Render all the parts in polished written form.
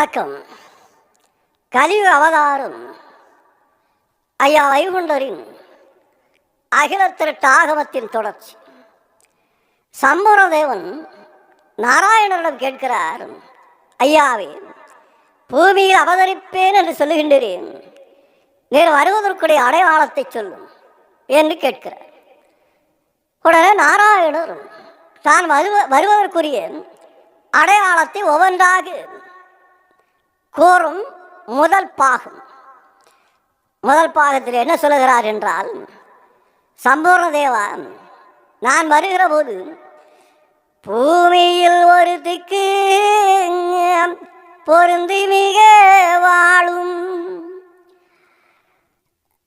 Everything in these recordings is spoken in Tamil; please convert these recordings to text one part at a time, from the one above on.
வணக்கம். கலியுக அவதாரம் ஐயா வைகுண்டரின் அகிலத்திரட்டு ஆகமத்தின் தொடர்ச்சி. சம்பூர்ணதேவன் நாராயணரிடம் கேட்கிறார், ஐயாவே, பூமியில் அவதரிப்பேன் என்று சொல்லுகின்றேன், நீர் வருவதற்குடைய அடையாளத்தை சொல்லும் என்று கேட்கிறார். உடனே நாராயணர் தான் வருவதற்குரிய அடையாளத்தை ஒவ்வொன்றாக கூறும் முதல் பாகத்தில் என்ன சொல்லுகிறார் என்றால், சம்பூர்ணதேவா, நான் வருகிற போது பூமியில் ஒரு திக்கு பொருந்தி மிக வாழும்.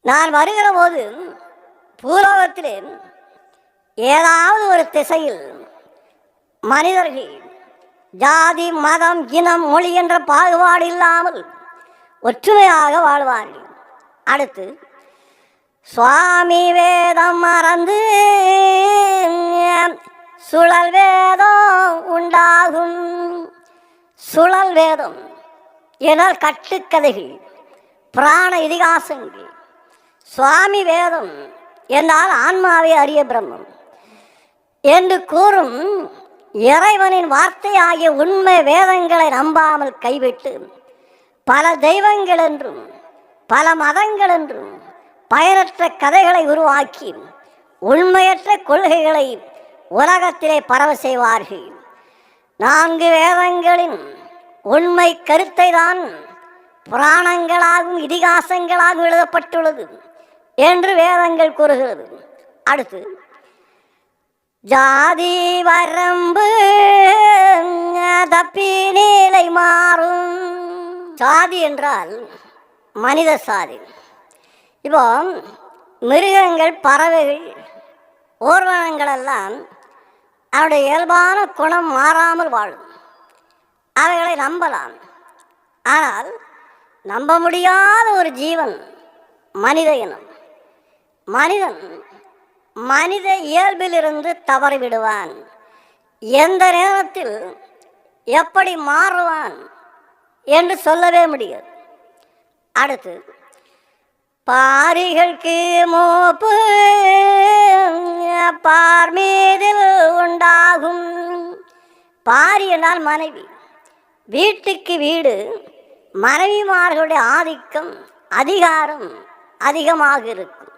நான் வருகிற போது பூலோகத்திலே ஏதாவது ஒரு திசையில் மனிதர்கள் ஜாதி, மதம், இனம், மொழி என்ற பாகுபாடு இல்லாமல் ஒற்றுமையாக வாழ்வார்கள். அடுத்து, சுவாமி வேதம் மறந்து சுழல் வேதம் உண்டாகும். சுழல் வேதம் என்னால் கட்டுக்கதைகள், பிராண இதிகாசங்கள். சுவாமி வேதம் என்னால் ஆன்மாவை அறிய பிரம்மம் என்று கூறும் இறைவனின் வார்த்தை ஆகிய உண்மை வேதங்களை நம்பாமல் கைவிட்டு பல தெய்வங்கள் என்றும் பல மதங்கள் என்றும் பயனற்ற கதைகளை உருவாக்கி உண்மையற்ற கொள்கைகளை உலகத்திலே பரவ செய்வார்கள். 4 வேதங்களின் உண்மை கருத்தை தான் புராணங்களாகவும் இதிகாசங்களாகவும் எழுதப்பட்டுள்ளது என்று வேதங்கள் கூறுகிறது. அடுத்து, ஜாதி வரம்பு தப்பி நிலை மாறும். சாதி என்றால் மனித சாதி. இப்போ மிருகங்கள், பறவைகள், ஊர்வனங்களெல்லாம் அவருடைய இயல்பான குணம் மாறாமல் வாழும். அவைகளை நம்பலாம். ஆனால் நம்ப முடியாத ஒரு ஜீவன் மனித இனம். மனிதன் மனித இயல்பிலிருந்து தவறிவிடுவான். எந்த நேரத்தில் எப்படி மாறுவான் என்று சொல்லவே முடியாது. அடுத்து, பாரிகளுக்கு மூப்பு பார் மீதில் உண்டாகும். பாரி என்றால் மனைவி. வீட்டுக்கு வீடு மனைவிமார்களுடைய ஆதிக்கம், அதிகாரம் அதிகமாக இருக்கும்.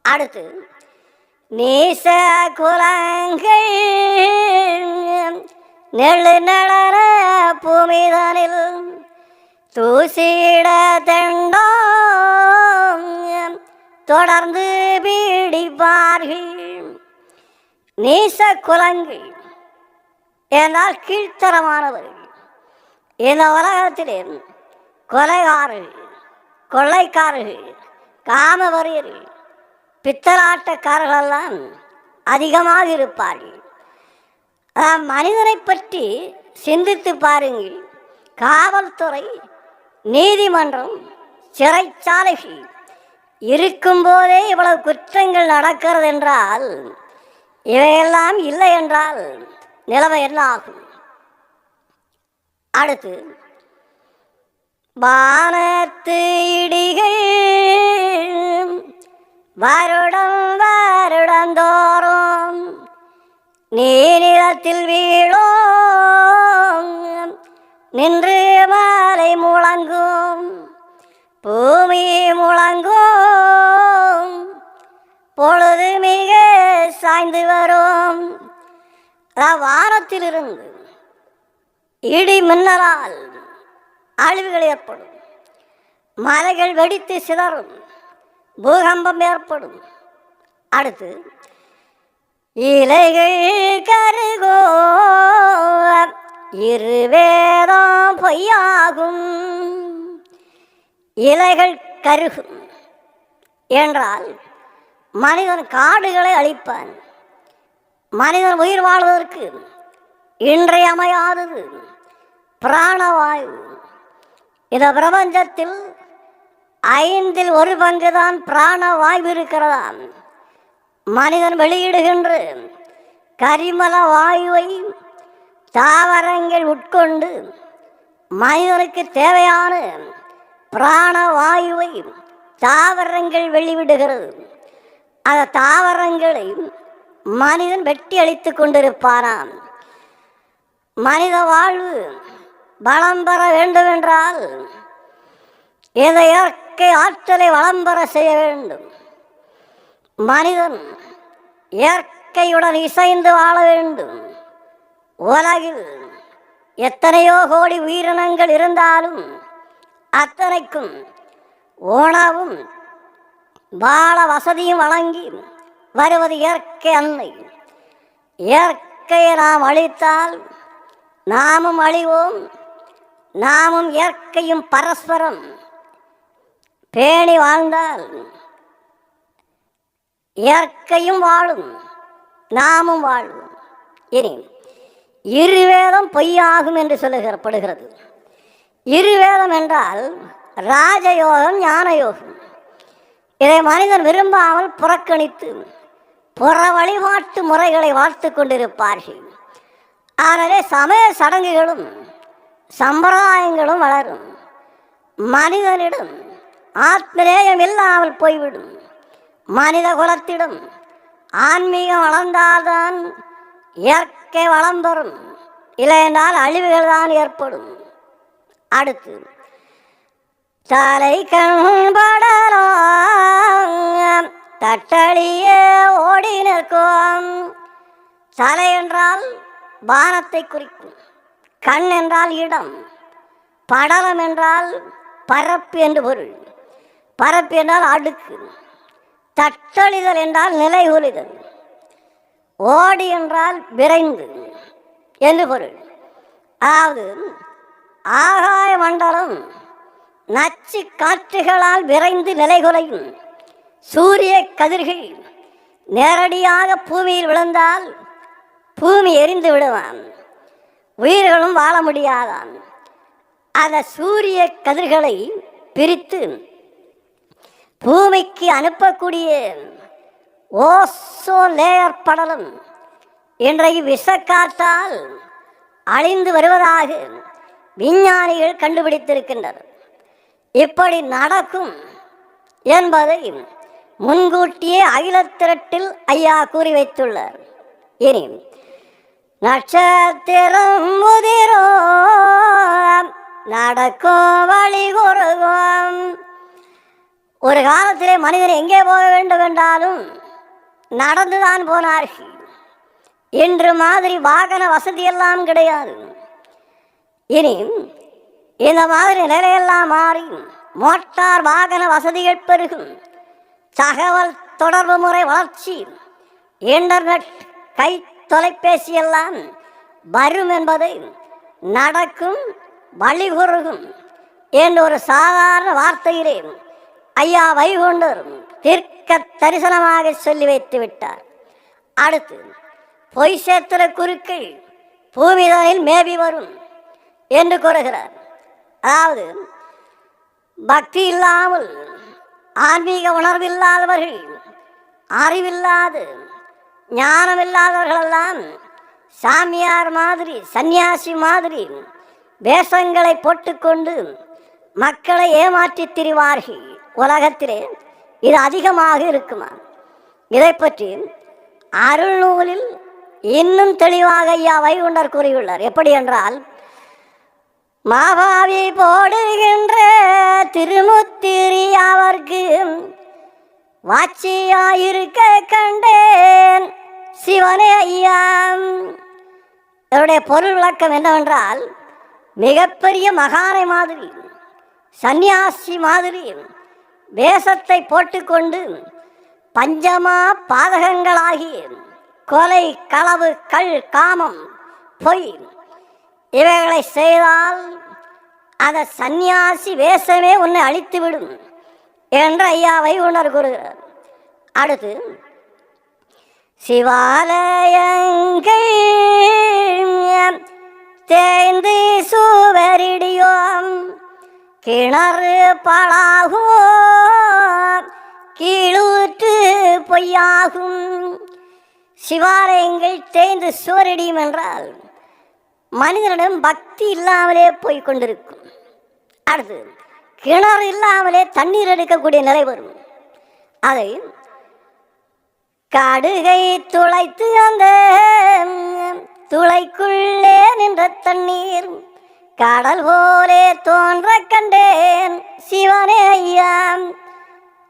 அடுத்து, நீச குலங்கள் நெழு நளர பூமிதனில் தூசிட தண்டோ தொடர்ந்து பீடிப்பார்கள். நீச குலங்கள் என்றால் கீழ்த்தரமானவர்கள். இந்த உலகத்திலே கொலைகாரர்கள், கொள்ளைக்காரர்கள், காமவரியர்கள், பித்தலாட்டக்காரர்களெல்லாம் அதிகமாக இருப்பார்கள். மனிதனை பற்றி சிந்தித்து பாருங்கள். காவல்துறை, நீதிமன்றம், சிறைச்சாலைகள் இருக்கும்போதே இவ்வளவு குற்றங்கள் நடக்கிறது என்றால், இவையெல்லாம் இல்லை என்றால் நிலைமை என்ன ஆகும்? அடுத்து, வானத்து இடிகள் வருடந்தோறும் நீரிடத்தில் வீழும் நின்று மாலை முழங்கும். பூமி முழங்கும் பொழுது மிக சாய்ந்து வரும். வானத்திலிருந்து இடி மின்னலால் அழிவுகள் ஏற்படும். மலைகள் வெடித்து சிதறும். பூகம்பம் ஏற்படும். அடுத்து, இலைகள் கருகோ இருவேதம் பொய்யாகும். இலைகள் கருகும் என்றால் மனிதன் காடுகளை அழிப்பான். மனிதன் உயிர் வாழ்வதற்கு இன்றியமையாதது பிராணவாயு. இந்த பிரபஞ்சத்தில் 5ல் 1 பங்குதான் பிராணவாயு இருக்கிறதா. மனிதன் வெளியிடுகின்ற கரிமல வாயுவை தாவரங்கள் உட்கொண்டு மனிதனுக்கு தேவையான பிராணவாயுவை தாவரங்கள் வெளிவிடுகிறது. அந்த தாவரங்களை மனிதன் வெட்டி அழித்து கொண்டிருப்பாராம். மனித வாழ்வு வளம் பெற வேண்டுமென்றால் இந்த இயற்கை ஆற்றலை வளம் பெற செய்ய வேண்டும். மனிதன் இயற்கையுடன் இசைந்து வாழ வேண்டும். உலகில் எத்தனையோ கோடி உயிரினங்கள் இருந்தாலும் அத்தனைக்கும் உணவும் வாழ வசதியும் வழங்கி வருவது இயற்கை அன்னை. இயற்கையை நாம் அழித்தால் நாமும் அழிவோம். நாமும் இயற்கையும் பரஸ்பரம் பேணி வாழ்ந்தால் இயற்கையும் வாழும், நாமும் வாழ்வோம். இனி இருவேதம் பொய்யாகும் என்று சொல்லப்படுகிறது. இருவேதம் என்றால் ராஜயோகம், ஞானயோகம். இதை மனிதன் விரும்பாமல் புறக்கணித்து புற வழிபாட்டு முறைகளை வாழ்த்து கொண்டிருப்பார்கள். ஆகவே சமய சடங்குகளும் சம்பிரதாயங்களும் வளரும். மனிதனிடம் ஆத்மநேயம் இல்லாமல் போய்விடும். மனித குலத்திடம் ஆன்மீகம் வளர்ந்தால்தான் இயற்கை வளம் பெறும், இல்லையென்றால் அழிவுகள் தான் ஏற்படும். அடுத்து தலை கண்படலாம் தட்டழிய ஓடி நிற்கும். தலை என்றால் வானத்தை குறிக்கும், கண் என்றால் இடம், படலம் என்றால் பரப்பு என்று பொருள். பரப்பு என்றால் அடுக்கு, தட்டழிதல் என்றால் நிலை ஒலிதல், ஓடி என்றால் விரைந்து என்று பொருள். அதாவது ஆகாய மண்டலம் நச்சு காற்றுகளால் விரைந்து நிலைகுலையும். சூரிய கதிர்கள் நேரடியாக பூமியில் விழுந்தால் பூமி எரிந்து விடுவான், உயிர்களும் வாழ முடியாதான். அந்த சூரிய கதிர்களை பிரித்து பூமிக்கு அனுப்பக்கூடிய ஓசோன் லேயர் படலம் இன்றைக்கு விஷக்காற்றால் அழிந்து வருவதாக விஞ்ஞானிகள் கண்டுபிடித்திருக்கின்றனர். இப்படி நடக்கும் என்பதை முன்கூட்டியே அகிலத்திரட்டில் ஐயா கூறி வைத்துள்ளார். இனி நட்சத்திரம் முதிரோ நடக்கும் வழி குறுகும். ஒரு காலத்திலே மனிதன் எங்கே போக வேண்டும் என்றாலும் நடந்துதான் போனார்கள். இன்று மாதிரி வாகன வசதியெல்லாம் கிடையாது. இனி இந்த மாதிரி நிலையெல்லாம் மாறி மோட்டார் வாகன வசதிகள் பெருகும். தகவல் தொடர்பு முறை வளர்ச்சி, இன்டர்நெட், கை தொலைபேசி எல்லாம் வரும் என்பதை நடக்கும் வழிகுறுகும் என்ற ஒரு சாதாரண வார்த்தையிலே ஐயா வைகுண்டர் தீர்க்க தரிசனமாக சொல்லி வைத்து விட்டார். அடுத்து பொய் சேத்திர குருக்கள் பூமிதனில் மேபி வரும் என்று கூறுகிறார். அதாவது பக்தி இல்லாமல் ஆன்மீக உணர்வில்லாதவர்கள், அறிவில்லாத ஞானமில்லாதவர்களெல்லாம் சாமியார் மாதிரி சன்னியாசி மாதிரி வேஷங்களை போட்டுக்கொண்டு மக்களை ஏமாற்றி திரிவார்கள். உலகத்திலே இது அதிகமாக இருக்குமா? இதை பற்றி அருள்நூலில் இன்னும் தெளிவாக ஐயா வைகுண்டர் கூறியுள்ளார். எப்படி என்றால், மாபாவி போடுகின்ற திருமுத்திரி அவர்க்கு வாட்சியாயிருக்க கண்டேன் சிவனே ஐயா. இதனுடைய பொருள் விளக்கம் என்னவென்றால், மிகப்பெரிய மகானை மாதிரி சந்நியாசி மாதிரி வேஷத்தை போட்டுக்கொண்டு பஞ்சமா பாதகங்களாகி கொலை, களவு, கள், காமம், பொய் இவைகளை செய்தால் அந்த சந்நியாசி வேஷமே உன்னை அழித்துவிடும் என்று ஐயா வைகுண்டர் கூறுகிறார். அடுத்து சிவாலயங்கள் தேய்ந்து சுவரிடியோம் கிணறு பழாகும் கீழூற்று பொய்யாகும். சிவாலயங்கள் தேய்ந்து சுவரிடியும் என்றால் மனிதனிடம் பக்தி இல்லாமலே போய் கொண்டிருக்கும். அடுத்து கிணறு இல்லாமலே தண்ணீர் எடுக்கக்கூடிய நிலை வரும். அதை கடுகை துளைத்து அந்த துளைக்குள்ளே நின்ற தண்ணீர் கடல் போலே தோன்ற கண்டேன் சிவனே ஐயா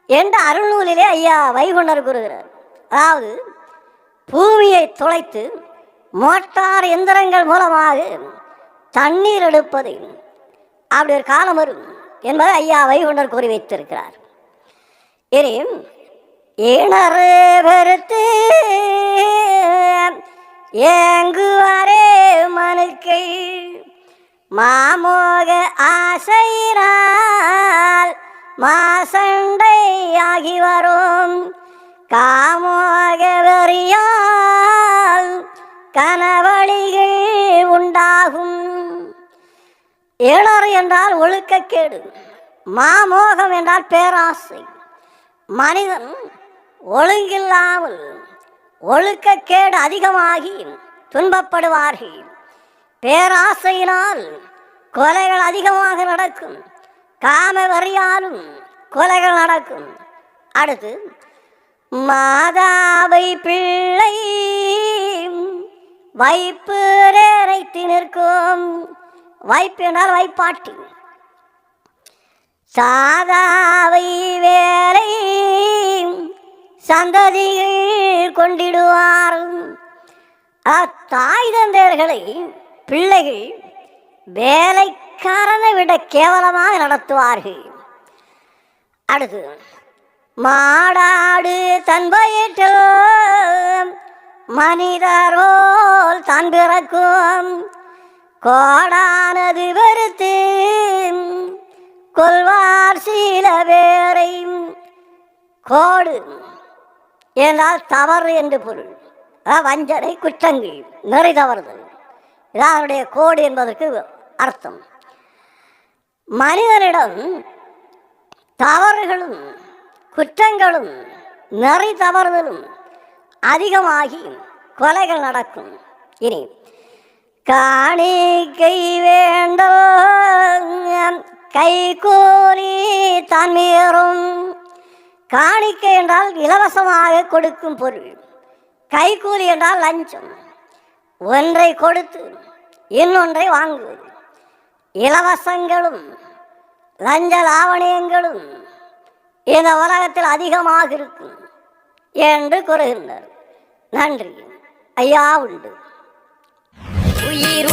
என்ற அருள்நூலிலே ஐயா வைகுண்டர் கூறுகிறார். அதாவது பூமியை துளைத்து மோட்டார் எந்திரங்கள் மூலமாக தண்ணீர் எடுப்பது அப்படி ஒரு காலம் வரும் என்பதை ஐயா வைகுண்டர் கூறி வைத்திருக்கிறார். இனி இணறு பெருத்து ஏங்குவாரே மனுக்கள் மாமோக ஆசையினால் மாசண்டையாகி வரும் காமோக வெறியால் கனவழிகள் உண்டாகும். இணறு என்றால் ஒழுக்கக்கேடு, மாமோகம் என்றால் பேராசை. மனிதன் ஒழுங்கில்லாமல் ஒழுக்கக்கேடு அதிகமாகி துன்பப்படுவார்கள். பேராசையினால் கொலைகள் அதிகமாக நடக்கும், காம வெறியாலும் கொலைகள் நடக்கும். அடுத்து மாதாவை பிள்ளை வைப்பு ரேரைத்து நிற்கும். வைப்பு என்றால் வைப்பாட்டி. சாதாவை வேலை சந்ததிகள் கொண்டிடுவார். தாய் தந்தையர்களை பிள்ளைகள் வேலைக்காரனை விட கேவலமாக நடத்துவார்கள். அடுத்து மாடாடு தன் வயிற்றில் மனிதரோல் தான் பிறக்கும் கோடானது வெறுத்து கொள்வார் சில பேரை. கோடு என்றால் தவறு என்று பொருள். வஞ்சனை, குற்றங்கள், நெறி தவறுதல் இதான் அவருடைய கோடு என்பதற்கு அர்த்தம். மனிதனிடம் தவறுகளும் குற்றங்களும் நெறி தவறுதலும் அதிகமாகி கொலைகள் நடக்கும். இனி காணிக்கை வேண்டும் கைகூலி தான் மீறும். காணிக்கை என்றால் இலவசமாக கொடுக்கும் பொருள், கைகூலி என்றால் லஞ்சம். ஒன்றை கொடுத்து இன்னொன்றை வாங்குவது. இலவசங்களும் லஞ்ச லாவணியங்களும் இந்த உலகத்தில் அதிகமாக இருக்கும் என்று கூறுகின்றனர். நன்றி. ஐயா உண்டு. உயிர்